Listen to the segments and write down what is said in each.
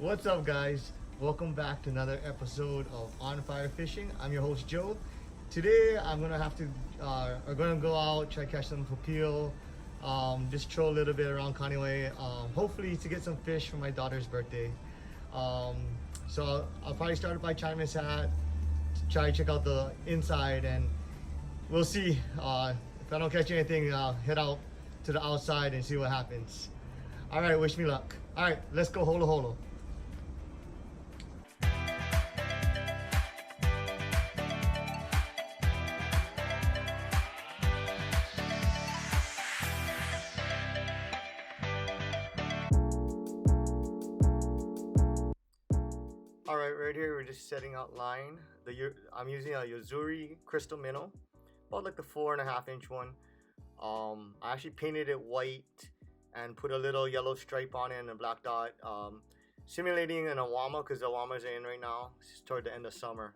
What's up, guys? Welcome back to another episode of On Fire Fishing. I'm your host, Joe. Today, I'm gonna have to, we're gonna go out, try to catch some papio, just troll a little bit around Conway, hopefully to get some fish for my daughter's birthday. So I'll probably start by trying this hat, try to check out the inside, and we'll see. If I don't catch anything, I'll head out to the outside and see what happens. All right, wish me luck. All right, let's go holo holo. All right, right here we're just setting out line. I'm using a Yuzuri Crystal Minnow, about like the 4.5-inch one. I actually painted it white and put a little yellow stripe on it and a black dot, simulating an awama because the awamas are in right now. It's toward the end of summer.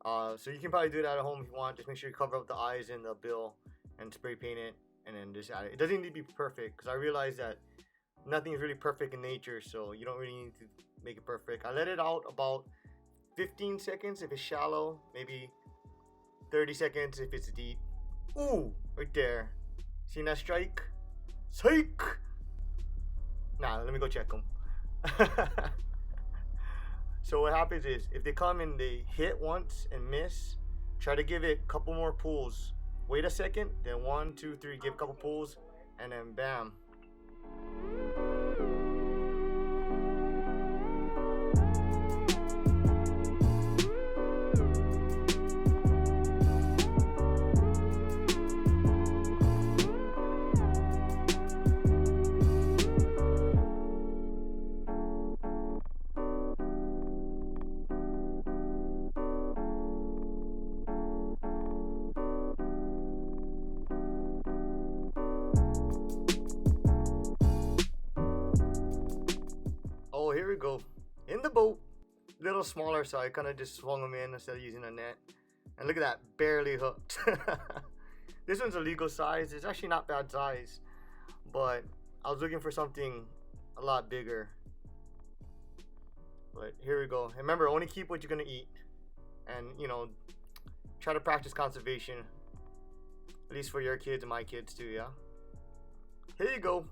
So you can probably do that at home if you want. Just make sure you cover up the eyes and the bill and spray paint it, and then just add it. It doesn't need to be perfect because I realize that nothing is really perfect in nature, so you don't really need to make it perfect. I let it out about 15 seconds if it's shallow, maybe 30 seconds if it's deep. Ooh, right there. Seen that strike? Psych! Nah, let me go check them. So what happens is, if they come and they hit once and miss, try to give it a couple more pulls. Wait a second, then 1, 2, 3, give a couple pulls, and then bam. Oh, here we go. In the boat. A little smaller, so I kind of just swung them in instead of using a net. And look at that, barely hooked. This one's a legal size. It's actually not bad size, but I was looking for something a lot bigger. But here we go. And remember, only keep what you're gonna eat, and try to practice conservation, at least for your kids and my kids too. Yeah. Here you go.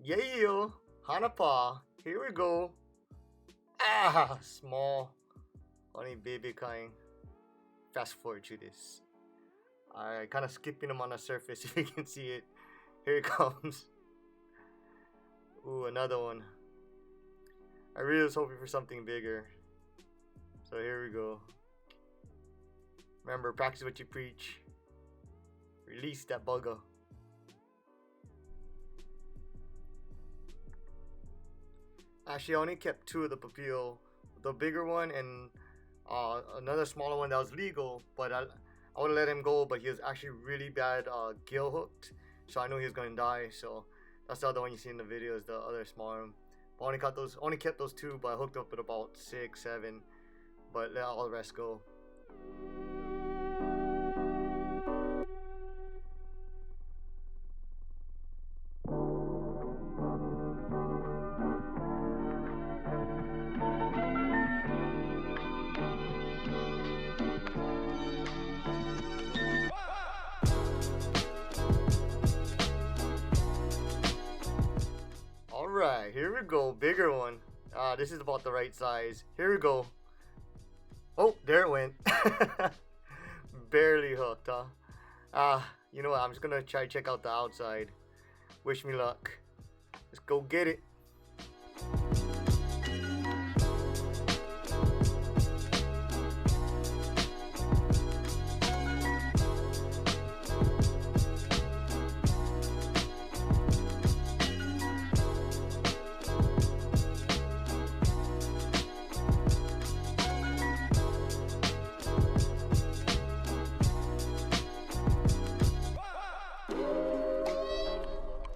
Yeah, Hanapa. Here we go. Ah, small, only baby kind. Fast forward to this. Alright, kind of skipping him on the surface if you can see it. Here it comes. Ooh, another one. I really was hoping for something bigger. So here we go. Remember, practice what you preach. Release that bugger. Actually, I only kept 2 of the papio, the bigger one and another smaller one that was legal, but I would have let him go, but he was actually really bad gill hooked, so I knew he was going to die. So that's the other one you see in the video, is the other smaller one. But only kept those 2, but I hooked up at about 6, 7, but let all the rest go. Alright, here we go. Bigger one. This is about the right size. Here we go. Oh, there it went. Barely hooked, huh? You know what? I'm just gonna try to check out the outside. Wish me luck. Let's go get it.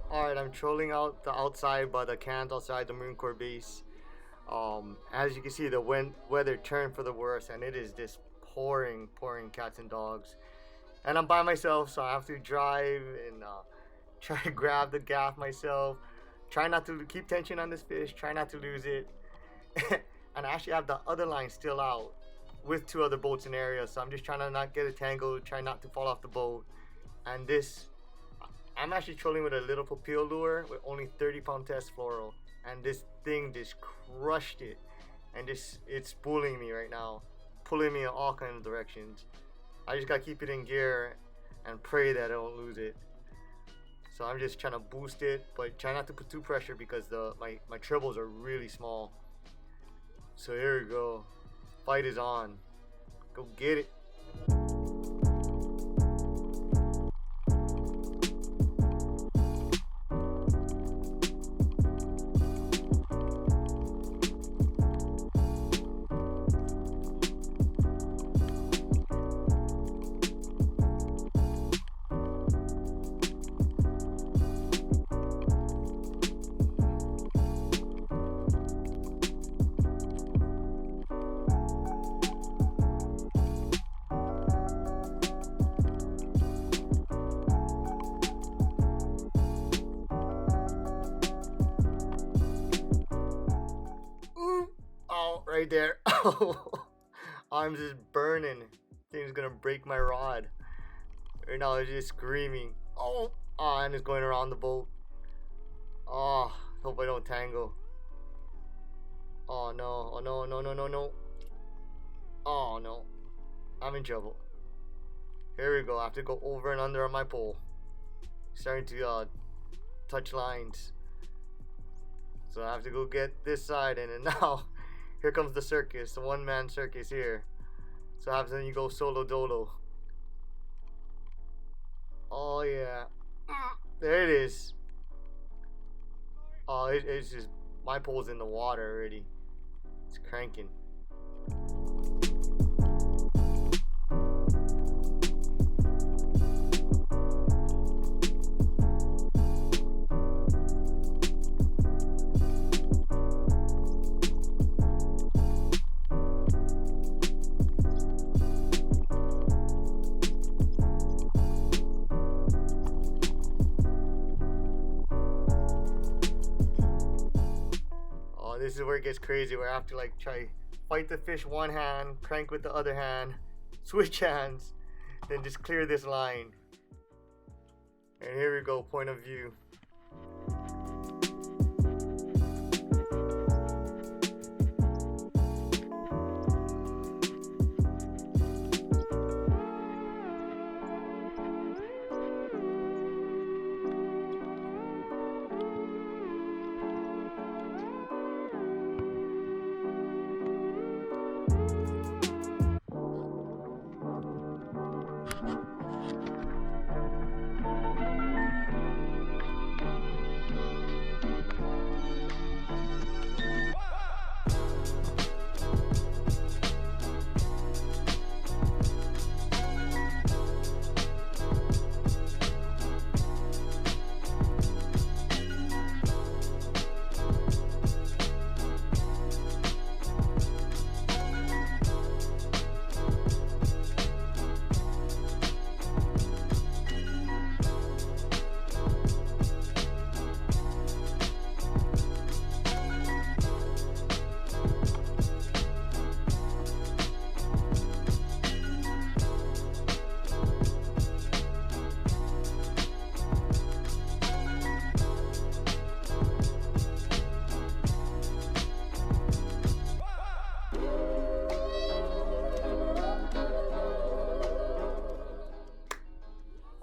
Alright, I'm trolling out the outside by the cans outside the Marine Corps base. As you can see, the weather turned for the worse, and it is just pouring cats and dogs. And I'm by myself, so I have to drive and try to grab the gaff myself. Try not to keep tension on this fish. Try not to lose it. And I actually have the other line still out with 2 other boats in the area, so I'm just trying to not get it tangled, try not to fall off the boat. And I'm actually trolling with a little papillo lure with only 30-pound test fluoro, and this thing just crushed it, and it's pulling me right now, pulling me in all kinds of directions. I just gotta keep it in gear and pray that I don't lose it. So I'm just trying to boost it, but try not to put too pressure because my tribbles are really small. So here we go. Fight is on. Go get it. Right there. I'm just burning. Thing's gonna break my rod. Right now it's just screaming. And it's going around the boat. Hope I don't tangle. Oh no, oh no, no, no, no, no. Oh no. I'm in trouble. Here we go. I have to go over and under on my pole. Starting to touch lines. So I have to go get this side in, and now here comes the circus, the one-man circus here. So then you go solo dolo. Oh yeah, there it is. Oh, it's just my pole's in the water already. It's cranking. This is where it gets crazy, where I have to like try fight the fish one hand, crank with the other hand, switch hands, then just clear this line. And here we go, point of view.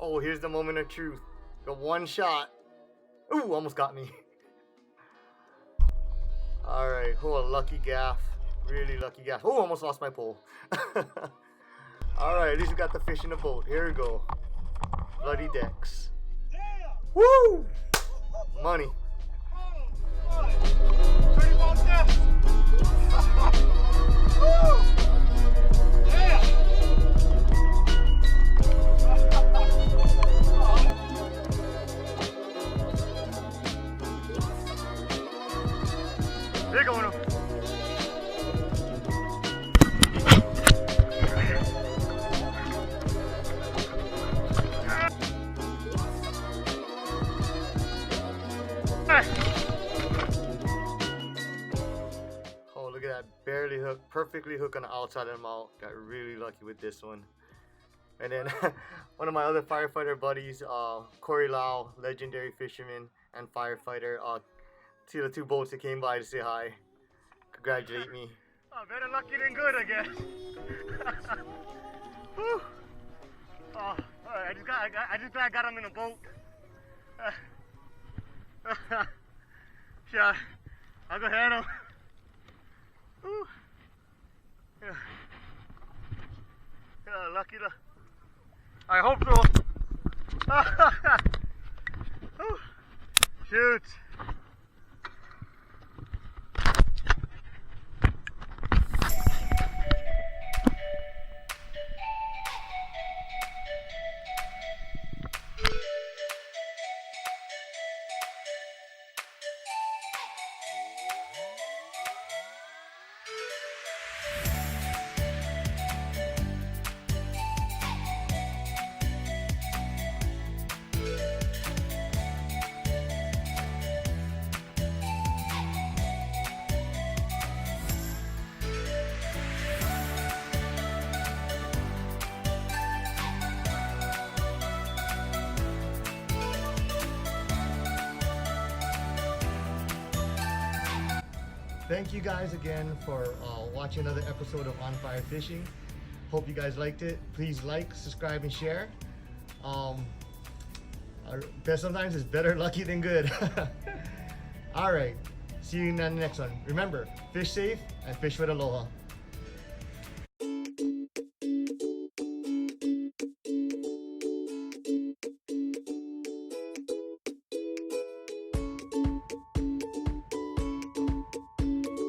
Oh, here's the moment of truth. The one shot. Ooh, almost got me. Alright, a lucky gaff. Really lucky gaff. Oh, almost lost my pole. Alright, at least we got the fish in the boat. Here we go. Bloody decks. Woo! Money. Big on him. Oh, look at that. Barely hooked. Perfectly hooked on the outside of the mouth. Got really lucky with this one. And then one of my other firefighter buddies, Corey Lau, legendary fisherman and firefighter, see the two boats that came by to say hi. Congratulate me. Oh, better lucky than good, I guess. Whew. Oh, I just glad I got him in a boat. Yeah, I'll go handle him. Whew. Yeah. Yeah, lucky. I hope so. Whew. Shoot. Thank you guys again for watching another episode of On Fire Fishing. Hope you guys liked it. Please like, subscribe, and share. Sometimes it's better lucky than good. All right, see you in the next one. Remember, fish safe and fish with aloha.